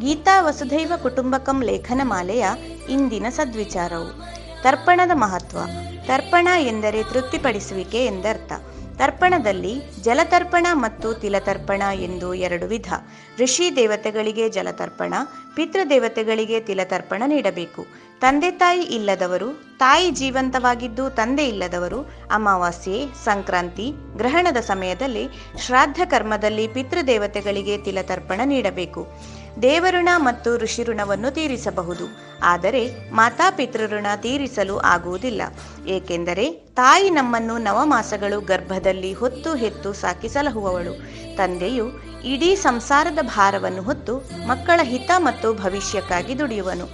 ಗೀತಾ ವಸುಧೈವ ಕುಟುಂಬಕಂ ಲೇಖನಮಾಲೆಯ ಇಂದಿನ ಸದ್ವಿಚಾರವು ತರ್ಪಣದ ಮಹತ್ವ. ತರ್ಪಣ ಎಂದರೆ ತೃಪ್ತಿಪಡಿಸುವಿಕೆ ಎಂದರ್ಥ. ತರ್ಪಣದಲ್ಲಿ ಜಲತರ್ಪಣ ಮತ್ತು ತಿಲತರ್ಪಣ ಎಂದು ಎರಡು ವಿಧ. ಋಷಿ ದೇವತೆಗಳಿಗೆ ಜಲತರ್ಪಣ, ಪಿತೃದೇವತೆಗಳಿಗೆ ತಿಲತರ್ಪಣ ನೀಡಬೇಕು. ತಂದೆ ತಾಯಿ ಇಲ್ಲದವರು, ತಾಯಿ ಜೀವಂತವಾಗಿದ್ದು ತಂದೆ ಇಲ್ಲದವರು ಅಮಾವಾಸ್ಯೆ, ಸಂಕ್ರಾಂತಿ, ಗ್ರಹಣದ ಸಮಯದಲ್ಲಿ ಶ್ರಾದ್ದ ಕರ್ಮದಲ್ಲಿ ಪಿತೃದೇವತೆಗಳಿಗೆ ತಿಲತರ್ಪಣ ನೀಡಬೇಕು. ದೇವಋಣ ಮತ್ತು ಋಷಿಋಣವನ್ನು ತೀರಿಸಬಹುದು, ಆದರೆ ಮಾತಾಪಿತೃಋಣ ತೀರಿಸಲು ಆಗುವುದಿಲ್ಲ. ಏಕೆಂದರೆ ತಾಯಿ ನಮ್ಮನ್ನು ನವಮಾಸಗಳು ಗರ್ಭದಲ್ಲಿ ಹೊತ್ತು ಹೆತ್ತು ಸಾಕಿ ಸಲಹುವವಳು. ತಂದೆಯು ಇಡೀ ಸಂಸಾರದ ಭಾರವನ್ನು ಹೊತ್ತು ಮಕ್ಕಳ ಹಿತ ಮತ್ತು ಭವಿಷ್ಯಕ್ಕಾಗಿ ದುಡಿಯುವನು.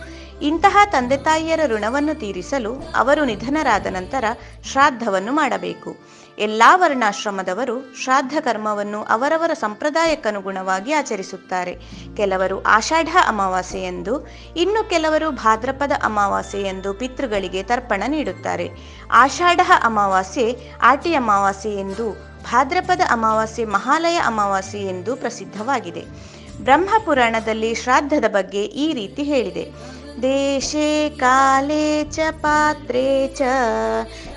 ಇಂತಹ ತಂದೆ ತಾಯಿಯರ ಋಣವನ್ನು ತೀರಿಸಲು ಅವರು ನಿಧನರಾದ ನಂತರ ಶ್ರಾದ್ದವನ್ನು ಮಾಡಬೇಕು. ಎಲ್ಲ ವರ್ಣಾಶ್ರಮದವರು ಶ್ರಾದ್ದ ಕರ್ಮವನ್ನು ಅವರವರ ಸಂಪ್ರದಾಯಕ್ಕನುಗುಣವಾಗಿ ಆಚರಿಸುತ್ತಾರೆ. ಕೆಲವರು ಆಷಾಢ ಅಮಾವಾಸ್ಯೆಯಂದು, ಇನ್ನು ಕೆಲವರು ಭಾದ್ರಪದ ಅಮಾವಾಸ್ಯೆಯಂದು ಪಿತೃಗಳಿಗೆ ತರ್ಪಣ ನೀಡುತ್ತಾರೆ. ಆಷಾಢ ಅಮಾವಾಸ್ಯೆ ಆಟಿ ಅಮಾವಾಸ್ಯೆ ಎಂದು, ಭಾದ್ರಪದ ಅಮಾವಾಸ್ಯೆ ಮಹಾಲಯ ಅಮಾವಾಸ್ಯೆ ಎಂದು ಪ್ರಸಿದ್ಧವಾಗಿದೆ. ಬ್ರಹ್ಮ ಪುರಾಣದಲ್ಲಿ ಶ್ರಾದ್ದದ ಬಗ್ಗೆ ಈ ರೀತಿ ಹೇಳಿದೆ: ದೇಶೇ ಕಾಲೇ ಚ ಪಾತ್ರೇ ಚ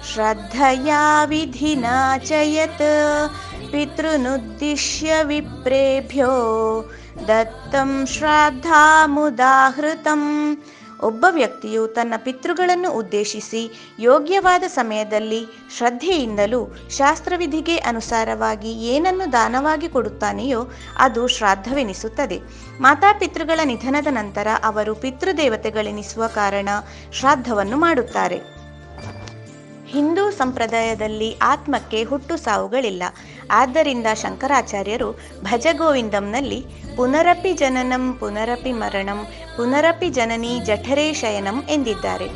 ಶ್ರದ್ಧಯಾ ವಿಧಿನಾ ಚ ಯತ್ ಪಿತೃನುದ್ದಿಶ್ಯ ವಿಪ್ರೇಭ್ಯೋ ದತ್ತಂ ಶ್ರಾದ್ದಾಮುದಾಹೃತಂ. ಒಬ್ಬ ವ್ಯಕ್ತಿಯು ತನ್ನ ಪಿತೃಗಳನ್ನು ಉದ್ದೇಶಿಸಿ ಯೋಗ್ಯವಾದ ಸಮಯದಲ್ಲಿ ಶ್ರದ್ಧೆಯಿಂದಲೂ ಶಾಸ್ತ್ರವಿಧಿಗೆ ಅನುಸಾರವಾಗಿ ಏನನ್ನು ದಾನವಾಗಿ ಕೊಡುತ್ತಾನೆಯೋ ಅದು ಶ್ರಾದ್ದವೆನಿಸುತ್ತದೆ. ಮಾತಾಪಿತೃಗಳ ನಿಧನದ ನಂತರ ಅವರು ಪಿತೃದೇವತೆಗಳೆನಿಸುವ ಕಾರಣ ಶ್ರಾದ್ದವನ್ನು ಮಾಡುತ್ತಾರೆ. ಹಿಂದೂ ಸಂಪ್ರದಾಯದಲ್ಲಿ ಆತ್ಮಕ್ಕೆ ಹುಟ್ಟು ಸಾವುಗಳಿಲ್ಲ. ಆದ್ದರಿಂದ ಶಂಕರಾಚಾರ್ಯರು ಭಜಗೋವಿಂದಂನಲ್ಲಿ ಪುನರಪಿ ಜನನಂ ಪುನರಪಿ ಮರಣಂ ಪುನರಪಿ ಜನನಿ ಜಠರೇ ಶಯನಂ ಎಂದಿದ್ದಾರೆ.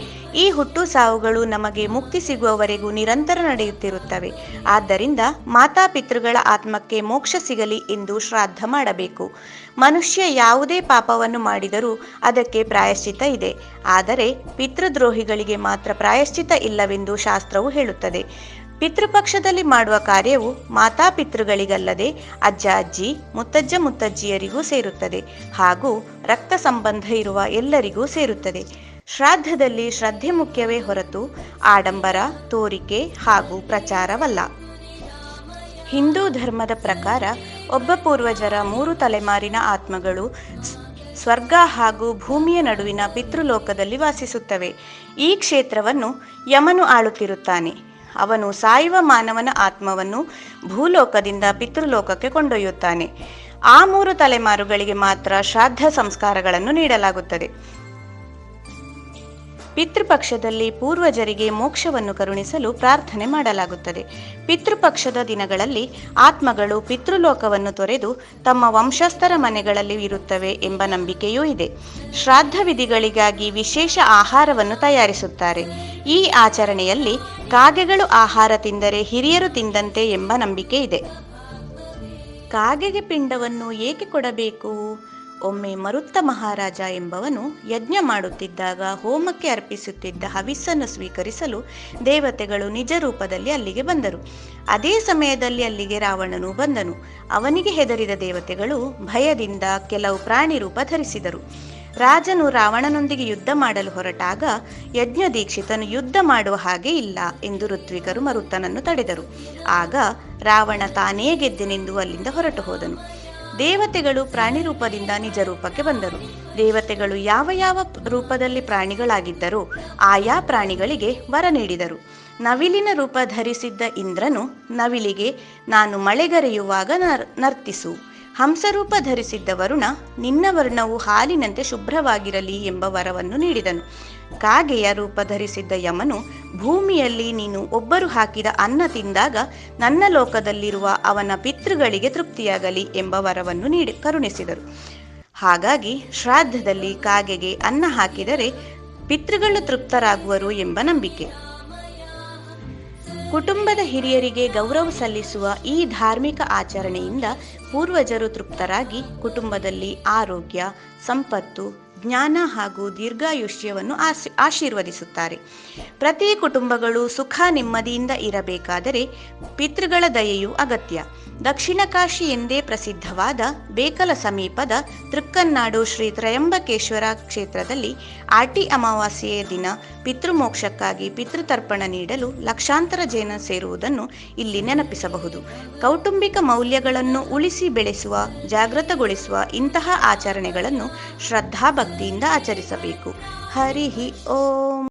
ಈ ಹುಟ್ಟು ಸಾವುಗಳು ನಮಗೆ ಮುಕ್ತಿ ಸಿಗುವವರೆಗೂ ನಿರಂತರ ನಡೆಯುತ್ತಿರುತ್ತವೆ. ಆದ್ದರಿಂದ ಮಾತಾಪಿತೃಗಳ ಆತ್ಮಕ್ಕೆ ಮೋಕ್ಷ ಸಿಗಲಿ ಎಂದು ಶ್ರಾದ್ದ ಮಾಡಬೇಕು. ಮನುಷ್ಯ ಯಾವುದೇ ಪಾಪವನ್ನು ಮಾಡಿದರೂ ಅದಕ್ಕೆ ಪ್ರಾಯಶ್ಚಿತ್ತ ಇದೆ, ಆದರೆ ಪಿತೃದ್ರೋಹಿಗಳಿಗೆ ಮಾತ್ರ ಪ್ರಾಯಶ್ಚಿತ್ತ ಇಲ್ಲವೆಂದು ಶಾಸ್ತ್ರವು ಹೇಳುತ್ತದೆ. ಪಿತೃಪಕ್ಷದಲ್ಲಿ ಮಾಡುವ ಕಾರ್ಯವು ಮಾತಾಪಿತೃಗಳಿಗಲ್ಲದೆ ಅಜ್ಜ ಅಜ್ಜಿ, ಮುತ್ತಜ್ಜ ಮುತ್ತಜ್ಜಿಯರಿಗೂ ಸೇರುತ್ತದೆ, ಹಾಗೂ ರಕ್ತ ಸಂಬಂಧ ಇರುವ ಎಲ್ಲರಿಗೂ ಸೇರುತ್ತದೆ. ಶ್ರಾದ್ದದಲ್ಲಿ ಶ್ರದ್ಧೆ ಮುಖ್ಯವೇ ಹೊರತು ಆಡಂಬರ, ತೋರಿಕೆ ಹಾಗೂ ಪ್ರಚಾರವಲ್ಲ. ಹಿಂದೂ ಧರ್ಮದ ಪ್ರಕಾರ ಒಬ್ಬ ಪೂರ್ವಜರ 3 ತಲೆಮಾರಿನ ಆತ್ಮಗಳು ಸ್ವರ್ಗ ಹಾಗೂ ಭೂಮಿಯ ನಡುವಿನ ಪಿತೃಲೋಕದಲ್ಲಿ ವಾಸಿಸುತ್ತವೆ. ಈ ಕ್ಷೇತ್ರವನ್ನು ಯಮನು ಆಳುತ್ತಿರುತ್ತಾನೆ. ಅವನು ಸಾಯುವ ಮಾನವನ ಆತ್ಮವನ್ನು ಭೂಲೋಕದಿಂದ ಪಿತೃಲೋಕಕ್ಕೆ ಕೊಂಡೊಯ್ಯುತ್ತಾನೆ. ಆ 3 ತಲೆಮಾರುಗಳಿಗೆ ಮಾತ್ರ ಶ್ರಾದ್ದ ಸಂಸ್ಕಾರಗಳನ್ನು ನೀಡಲಾಗುತ್ತದೆ. ಪಿತೃಪಕ್ಷದಲ್ಲಿ ಪೂರ್ವಜರಿಗೆ ಮೋಕ್ಷವನ್ನು ಕರುಣಿಸಲು ಪ್ರಾರ್ಥನೆ ಮಾಡಲಾಗುತ್ತದೆ. ಪಿತೃಪಕ್ಷದ ದಿನಗಳಲ್ಲಿ ಆತ್ಮಗಳು ಪಿತೃಲೋಕವನ್ನು ತೊರೆದು ತಮ್ಮ ವಂಶಸ್ಥರ ಮನೆಗಳಲ್ಲಿ ಇರುತ್ತವೆ ಎಂಬ ನಂಬಿಕೆಯೂ ಇದೆ. ಶ್ರಾದ್ದ ವಿಧಿಗಳಿಗಾಗಿ ವಿಶೇಷ ಆಹಾರವನ್ನು ತಯಾರಿಸುತ್ತಾರೆ. ಈ ಆಚರಣೆಯಲ್ಲಿ ಕಾಗೆಗಳು ಆಹಾರ ತಿಂದರೆ ಹಿರಿಯರು ತಿಂದಂತೆ ಎಂಬ ನಂಬಿಕೆ ಇದೆ. ಕಾಗೆಗೆ ಪಿಂಡವನ್ನು ಏಕೆ ಕೊಡಬೇಕು? ಒಮ್ಮೆ ಮರುತ್ತ ಮಹಾರಾಜ ಎಂಬವನು ಯಜ್ಞ ಮಾಡುತ್ತಿದ್ದಾಗ ಹೋಮಕ್ಕೆ ಅರ್ಪಿಸುತ್ತಿದ್ದ ಹವಿಸ್ಸನ್ನು ಸ್ವೀಕರಿಸಲು ದೇವತೆಗಳು ನಿಜ ರೂಪದಲ್ಲಿ ಅಲ್ಲಿಗೆ ಬಂದರು. ಅದೇ ಸಮಯದಲ್ಲಿ ಅಲ್ಲಿಗೆ ರಾವಣನು ಬಂದನು. ಅವನಿಗೆ ಹೆದರಿದ ದೇವತೆಗಳು ಭಯದಿಂದ ಕೆಲವು ಪ್ರಾಣಿ ರೂಪ ಧರಿಸಿದರು. ರಾಜನು ರಾವಣನೊಂದಿಗೆ ಯುದ್ಧ ಮಾಡಲು ಹೊರಟಾಗ ಯಜ್ಞ ದೀಕ್ಷಿತನು ಯುದ್ಧ ಮಾಡುವ ಹಾಗೆ ಇಲ್ಲ ಎಂದು ಋತ್ವಿಕರು ಮರುತ್ತನನ್ನು ತಡೆದರು. ಆಗ ರಾವಣ ತಾನೇ ಗೆದ್ದೆನೆಂದು ಅಲ್ಲಿಂದ ಹೊರಟು ಹೋದನು. ದೇವತೆಗಳು ಪ್ರಾಣಿ ರೂಪದಿಂದ ನಿಜ ರೂಪಕ್ಕೆ ಬಂದರು. ದೇವತೆಗಳು ಯಾವ ಯಾವ ರೂಪದಲ್ಲಿ ಪ್ರಾಣಿಗಳಾಗಿದ್ದರೋ ಆಯಾ ಪ್ರಾಣಿಗಳಿಗೆ ವರ ನೀಡಿದರು. ನವಿಲಿನ ರೂಪ ಧರಿಸಿದ್ದ ಇಂದ್ರನು ನವಿಲಿಗೆ ನಾನು ಮಳೆಗರೆಯುವಾಗ ನರ್ತಿಸು. ಹಂಸರೂಪ ಧರಿಸಿದ್ದ ವರುಣ ನಿನ್ನ ವರ್ಣವು ಹಾಲಿನಂತೆ ಶುಭ್ರವಾಗಿರಲಿ ಎಂಬ ವರವನ್ನು ನೀಡಿದನು. ಕಾಗೆಯ ರೂಪ ಧರಿಸಿದ್ದ ಯಮನು ಭೂಮಿಯಲ್ಲಿ ನೀನು ಒಬ್ಬರು ಹಾಕಿದ ಅನ್ನ ತಿಂದಾಗ ನನ್ನ ಲೋಕದಲ್ಲಿರುವ ಅವನ ಪಿತೃಗಳಿಗೆ ತೃಪ್ತಿಯಾಗಲಿ ಎಂಬ ವರವನ್ನು ಕರುಣಿಸಿದರು. ಹಾಗಾಗಿ ಶ್ರಾದ್ದದಲ್ಲಿ ಕಾಗೆಗೆ ಅನ್ನ ಹಾಕಿದರೆ ಪಿತೃಗಳು ತೃಪ್ತರಾಗುವರು ಎಂಬ ನಂಬಿಕೆ. ಕುಟುಂಬದ ಹಿರಿಯರಿಗೆ ಗೌರವ ಸಲ್ಲಿಸುವ ಈ ಧಾರ್ಮಿಕ ಆಚರಣೆಯಿಂದ ಪೂರ್ವಜರು ತೃಪ್ತರಾಗಿ ಕುಟುಂಬದಲ್ಲಿ ಆರೋಗ್ಯ, ಸಂಪತ್ತು, ಜ್ಞಾನ ಹಾಗೂ ದೀರ್ಘಾಯುಷ್ಯವನ್ನು ಆಶೀರ್ವದಿಸುತ್ತಾರೆ. ಪ್ರತಿ ಕುಟುಂಬಗಳು ಸುಖ ನೆಮ್ಮದಿಯಿಂದ ಇರಬೇಕಾದರೆ ಪಿತೃಗಳ ದಯೆಯು ಅಗತ್ಯ. ದಕ್ಷಿಣ ಕಾಶಿ ಎಂದೇ ಪ್ರಸಿದ್ಧವಾದ ಬೇಕಲ ಸಮೀಪದ ತೃಕ್ಕನ್ನಾಡು ಶ್ರೀ ತ್ರಯಂಬಕೇಶ್ವರ ಕ್ಷೇತ್ರದಲ್ಲಿ ಆಟಿ ಅಮಾವಾಸ್ಯೆಯ ದಿನ ಪಿತೃಮೋಕ್ಷಕ್ಕಾಗಿ ಪಿತೃತರ್ಪಣ ನೀಡಲು ಲಕ್ಷಾಂತರ ಜನ ಸೇರುವುದನ್ನು ಇಲ್ಲಿ ನೆನಪಿಸಬಹುದು. ಕೌಟುಂಬಿಕ ಮೌಲ್ಯಗಳನ್ನು ಉಳಿಸಿ ಬೆಳೆಸುವ, ಜಾಗೃತಗೊಳಿಸುವ ಇಂತಹ ಆಚರಣೆಗಳನ್ನು ಶ್ರದ್ಧಾಭಕ್ತಿಯಿಂದ ಆಚರಿಸಬೇಕು. ಹರಿ ಓಂ.